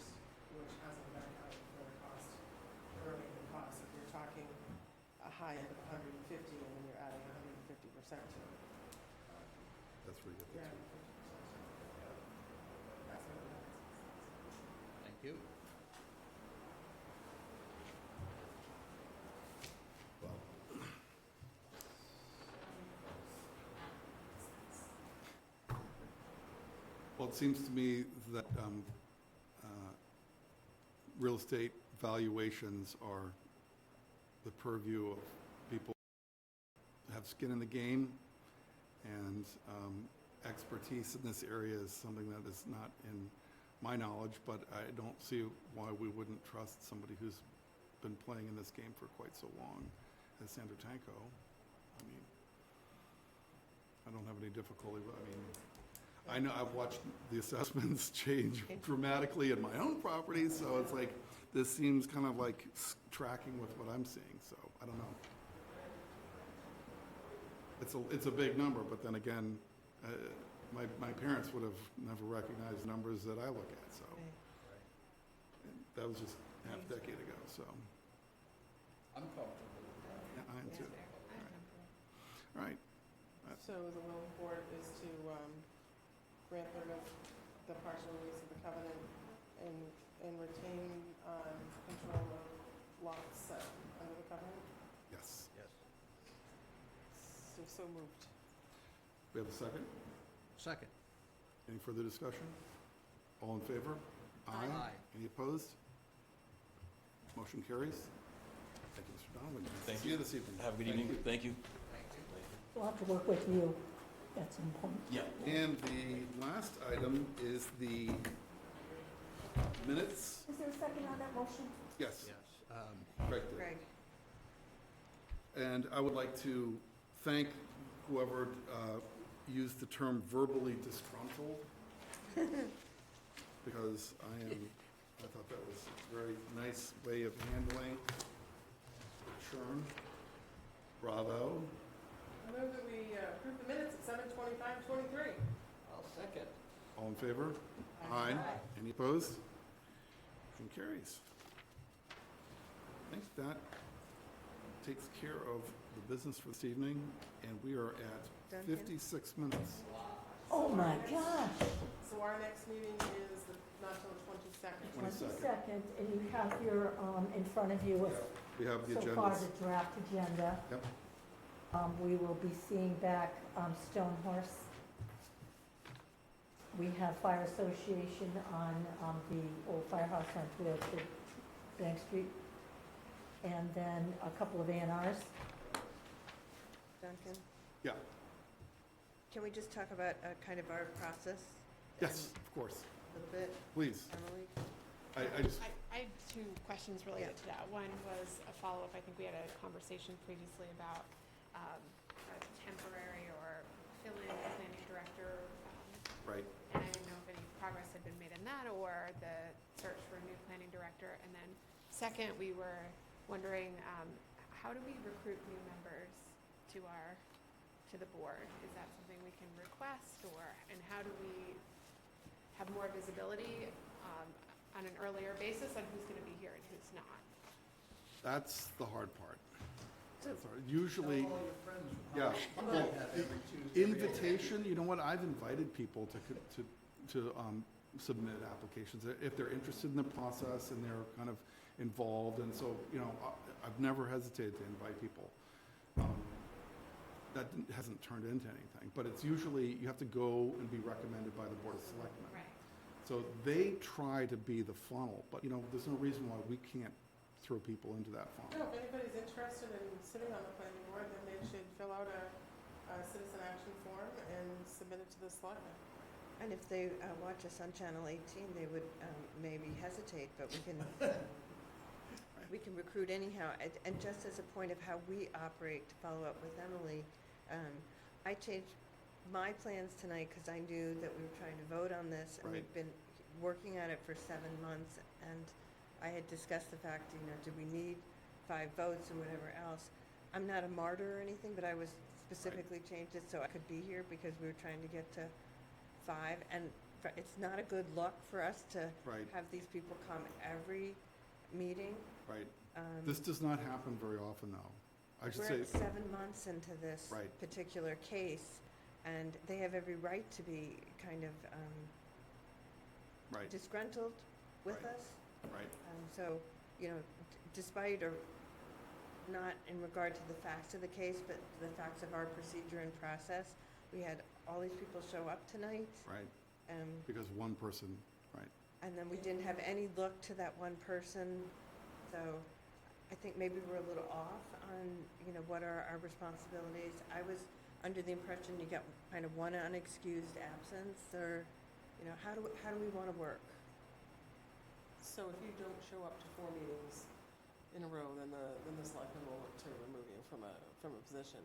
hasn't been accounted for the cost, the remaining cost. If you're talking a high end of 150 and then you're adding 150% to it. That's where you get the Yeah. two. That's what it is. Thank you. Well, it seems to me that real estate valuations are the purview of people who have skin in the game, and expertise in this area is something that is not in my knowledge, but I don't see why we wouldn't trust somebody who's been playing in this game for quite so long as Sandra Tanko. I mean, I don't have any difficulty with, I know I've watched the assessments change dramatically in my own property, so it's like, this seems kind of like tracking with what I'm seeing, so I don't know. It's a big number, but then again, my parents would have never recognized numbers that I look at, so. And that was just half a decade ago, so. I'm comfortable with that. Yeah, I am too. I'm comfortable. All right. So the will of the board is to grant the partial release of the covenant and retain, control of lots, under the covenant. Yes. Yes. So moved. We have a second? Second. Any further discussion? All in favor? Aye. Any opposed? Motion carries. Thank you, Mr. Donovan. Nice to Thank see you. this evening. Have a good evening. Thank you. We'll have to work with you at some point. Yeah. And the last item is the minutes. Is there a second on that motion? Yes, Yes. Greg did. Greg, And I would like to thank whoever used the term verbally disgruntled, because I thought that was a very nice way of handling the churn. Bravo. I move that we approve the minutes at 7:25:23. I'll second. All in favor? Aye. Any opposed? Motion carries. I think that takes care of the business for this evening, and we are at Duncan? 56 minutes. Oh, my gosh. So our next meeting is not till the 22nd. 22nd. And you have your, in front of you, We have the so far, agendas. the draft agenda. Yep. We will be seeing back Stonehorse. We have Fire Association on the old firehouse on 302 Bank Street. And then a couple of A&Rs. Duncan, Yeah, can we just talk about kind of our process? yes, of course. A little bit, Please. Emily? I just, I have two questions related to that. One was a follow-up. I think we had a conversation previously about a temporary or fill-in planning director. right. And I didn't know if any progress had been made in that or the search for a new planning director. And then second, we were wondering, how do we recruit new members to the board? Is that something we can request, and how do we have more visibility on an earlier basis on who's going to be here and who's not? That's the hard part. That's hard. Usually, Tell all your friends from yeah. Harwich Planning Well, that every Tuesday we have- invitation, you know what, I've invited people to submit applications if they're interested in the process and they're kind of involved, and so, you know, I've never hesitated to invite people. That hasn't turned into anything, but it's usually, you have to go and be recommended by the Board of Selectmen. Right. So they try to be the funnel, but, you know, there's no reason why we can't throw people into that funnel. No, if anybody's interested in sitting on the planning board, then they should fill out a citizen action form and submit it to the selectmen. And if they watch us on Channel 18, they would maybe hesitate, but we can, we can recruit anyhow. And just as a point of how we operate, to follow up with Emily, I changed my plans tonight because I knew that we were trying to vote on this, and Right. we've been working at it for 7 months, and I had discussed the fact, you know, do we need 5 votes or whatever else? I'm not a martyr or anything, but I was specifically changed it so I could be here because we were trying to get to 5, and it's not a good look for us to Right. have these people come every meeting. Right. This does not happen very often, though. I should We're say, at 7 months into this Right. particular case, and they have every right to be kind of right, disgruntled with Right. us. right, So, you know, despite or not in regard to the facts of the case, but the facts of our procedure and process, we had all these people show up tonight, right, and because one person, right, then we didn't have any look to that one person. So I think maybe we're a little off on, you know, what are our responsibilities. I was under the impression you got kind of one unexcused absence, or, you know, how do we want to work? So if you don't show up to 4 meetings in a row, then the selectmen will look to remove you from a position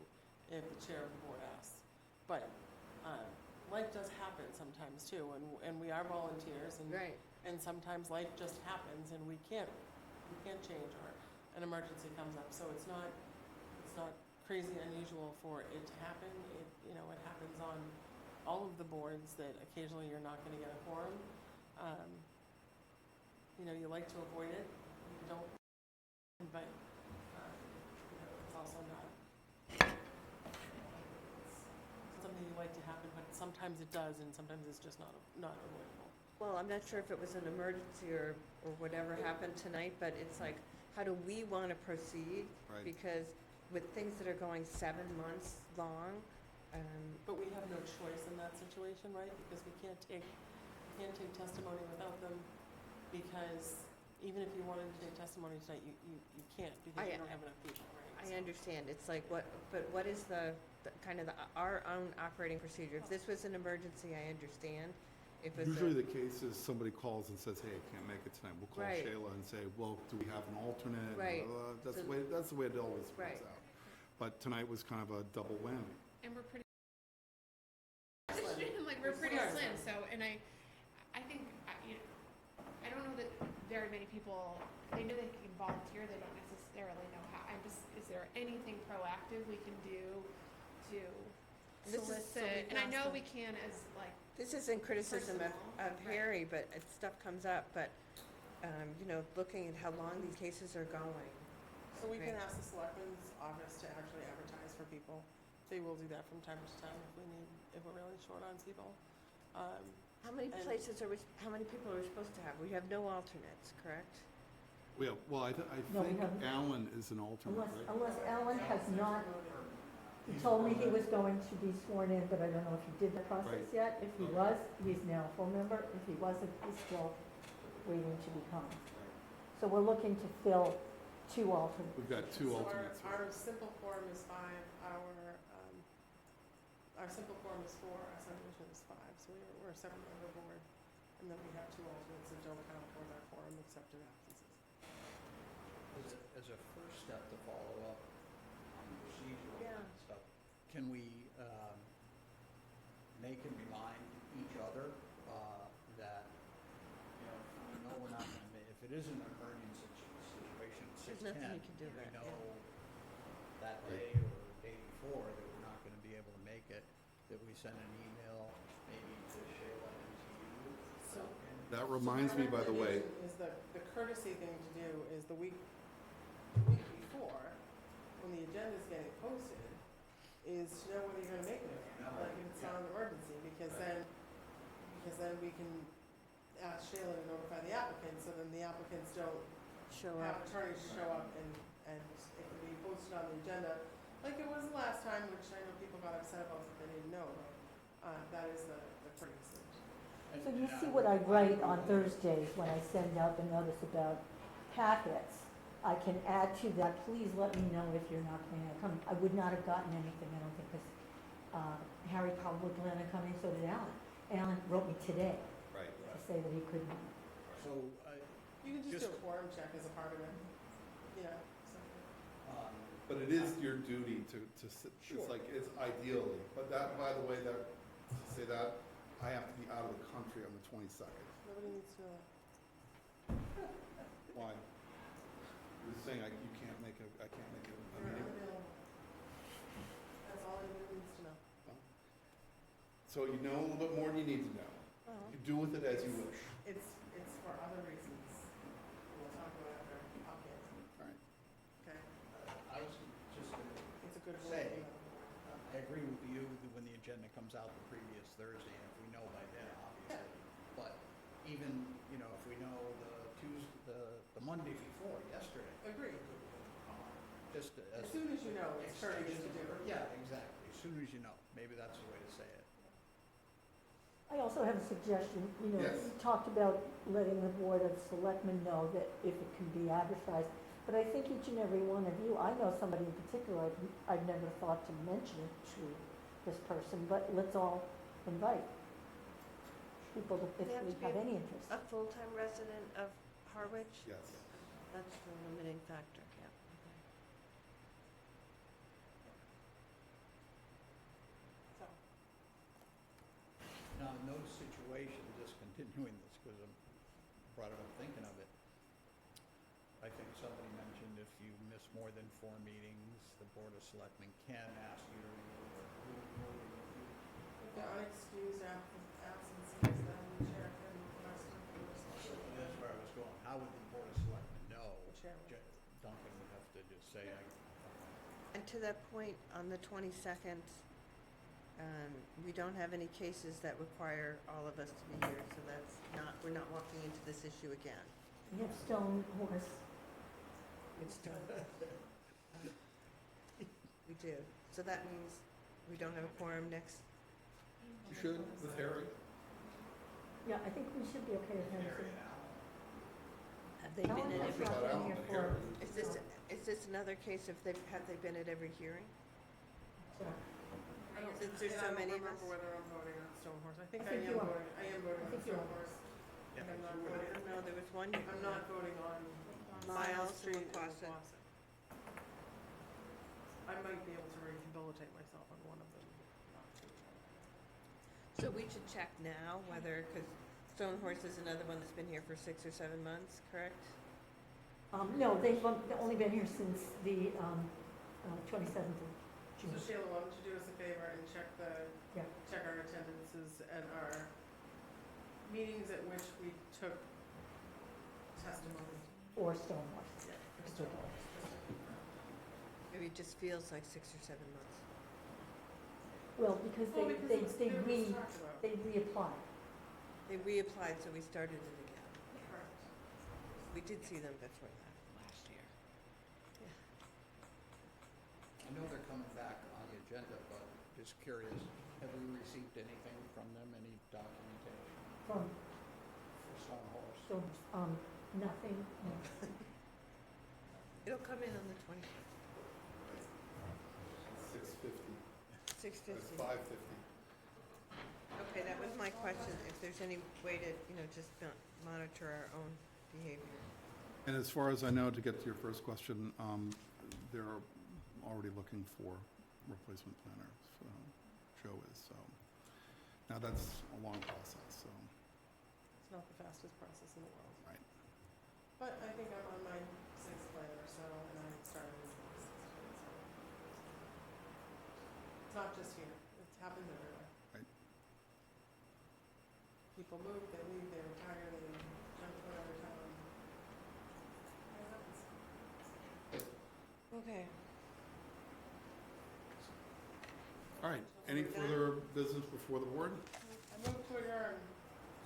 if the chair of the board asks. But life does happen sometimes too, and we are volunteers, and Right. and sometimes life just happens, and we can't change, or an emergency comes up. So it's not crazy unusual for it to happen. It happens on all of the boards that occasionally you're not going to get a quorum. You like to avoid it. You don't, but it's also not something you like to happen. But sometimes it does, and sometimes it's just not avoidable. Well, I'm not sure if it was an emergency or whatever happened tonight, but it's like, how do we want to proceed? Right. Because with things that are going 7 months long, But we have no choice in that situation, right? Because we can't take testimony without them, because even if you wanted to take testimony tonight, you can't, because you don't have enough people, right? I understand, it's like, what is the kind of our own operating procedure? If this was an emergency, I understand. If it's Usually the case is somebody calls and says, hey, I can't make it tonight. We'll call Right. Shayla and say, well, do we have an alternate? Right. That's So- the way it always Right. works out. But tonight was kind of a double whammy. And we're pretty, like, we're pretty slim, so, and I think, I don't know that very many people, they know they can volunteer, they don't necessarily know how. Is there anything proactive we can do to This is- so solicit? we've And I know lost we can as, like, This isn't criticism of Personal, right. Harry, but stuff comes up, but, looking at how long these cases are going. So we can Right. ask the selectmen's office to actually advertise for people. They will do that from time to time if we're really short on people. How many And- how many people are we supposed to have? We have no alternates, correct? Well, I No, we think haven't. Alan is an alternate, right? Unless Alan has not, he told me he was going to be sworn in, but I don't know if he did the process Right. yet. If he was, he's now a full member. If he wasn't, he's still waiting to become. So we're looking to fill 2 alternates. We've got 2 So alternates. our simple quorum is 5, our simple quorum is 4, our subdivision is 5, so we're a 7-member board. And then we have 2 alternates that don't count towards our quorum except in absences. As a first step to follow up on the procedural Yeah. stuff, can we make and remind each other that, we know we're not going to make, if it is an emergency situation, There's nothing 6:10, you can do and we about it, know yeah. that day or the day before that we're not going to be able to make it, that we send an email maybe to Shayla and to you. So- That reminds me, by the way, Is the courtesy thing to do is the week before, when the agenda's getting posted, is to know whether you're gonna make it or not, like if it's not an emergency, because then we can ask Shayla to notify the applicants, so then the applicants don't Show have up. attorneys show up and it can be posted on the agenda, like it was the last time, which I know people got upset about that they didn't know, but, that is the courtesy. So you see what I write on Thursdays when I send out the notice about packets. I can add to that, please let me know if you're not planning on coming. I would not have gotten anything, I don't think, because Harry probably planned on coming, so did Alan. Alan wrote me today right. to say that he couldn't. So, You can just Just- do a quorum check as a part of it, so. But it is your duty to it's like, it's ideally, but that, by the way, to say that, I have to be out of the country on the 22nd. Nobody needs to know that. Why? You're saying I can't make a You're meeting? unavailable. That's all anybody needs to know. So you know a little bit more than you need to know. You do with it as you wish. It's for other reasons. We'll talk about after I'll get, All right. okay? I was just going to It's a good rule. say, I agree with you that when the agenda comes out the previous Thursday, and if we know by then, obviously. But even, if we know the Monday before, yesterday. Agreed. Just As soon as you know, it's courteous to do. Yeah, exactly. As soon as you know. Maybe that's the way to say it. I also have a suggestion, Yes. we talked about letting the Board of Selectmen know that if it can be advertised, but I think each and every one of you, I know somebody in particular, I've never thought to mention it to this person, but let's all invite people if They have we to be have any interest. A full-time resident of Harwich? Yes. That's the limiting factor, yeah. So, Now, in those situations, just continuing this, because I brought it up thinking of it, I think somebody mentioned if you miss more than 4 meetings, the Board of Selectmen can ask you to remove or if they're unexcused absences, then the chair can request a resolution. That's where I was going. How would the Board of Selectmen know? The chair will. Duncan would have to just say, And to that point, on the 22nd, We don't have any cases that require all of us to be here, so that's not, we're not walking into this issue again. We have Stone Horse. It's done. We do. So that means we don't have a quorum next. You should, with Harry. Yeah, I think we should be okay with him. Have they been at every, About Alan, but Harry. is this another case have they been at every hearing? I don't, Since there's I so don't many of remember us. whether I'm voting on Stonehorse. I think I think I you am are. voting, I am voting I on think you are. Stonehorse. Yeah, I'm not I voting, don't know, there was one. I'm not voting on Miles Street and Street. Wausau. I might be able to rehabilitate myself on one of them. not two. So we should check now whether, because Stone Horse is another one that's been here for 6 or 7 months, correct? No, they've only been here since the 27th of So June. Sheila, why don't you do us a favor and check Yeah. check our attendances at our meetings at which we took testimony. Or Stone Horse. Yeah. Mr. Hall. Maybe it just feels like 6 or 7 months. Well, because Well, they because it was talked about. they reapplied. They reapplied, so we started it again. Correct. We did see them before that. Last year. I know they're coming back on the agenda, but just curious, have we received anything from them, any documentation From for Stone Horse? Stone Horse, nothing, no. It'll come in on the 25th. 6:50. 6:50. 5:50. Okay, that was my question, if there's any way to, just monitor our own behavior. And as far as I know, to get to your first question, they're already looking for replacement planners. Joe is, so. Now, that's a long process, so, It's not the fastest process in the world. right. But I think I'm on my 6th planner, so, and I started in 2016, so. It's not just here, it happens everywhere. Right. People move, they leave, they retire, they jump to another town. It happens. Okay. All right, any further business before the board? I move to adjourn.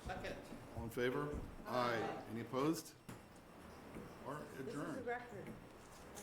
Second. All in favor? Aye. Any opposed? Or This is adjourned? a record.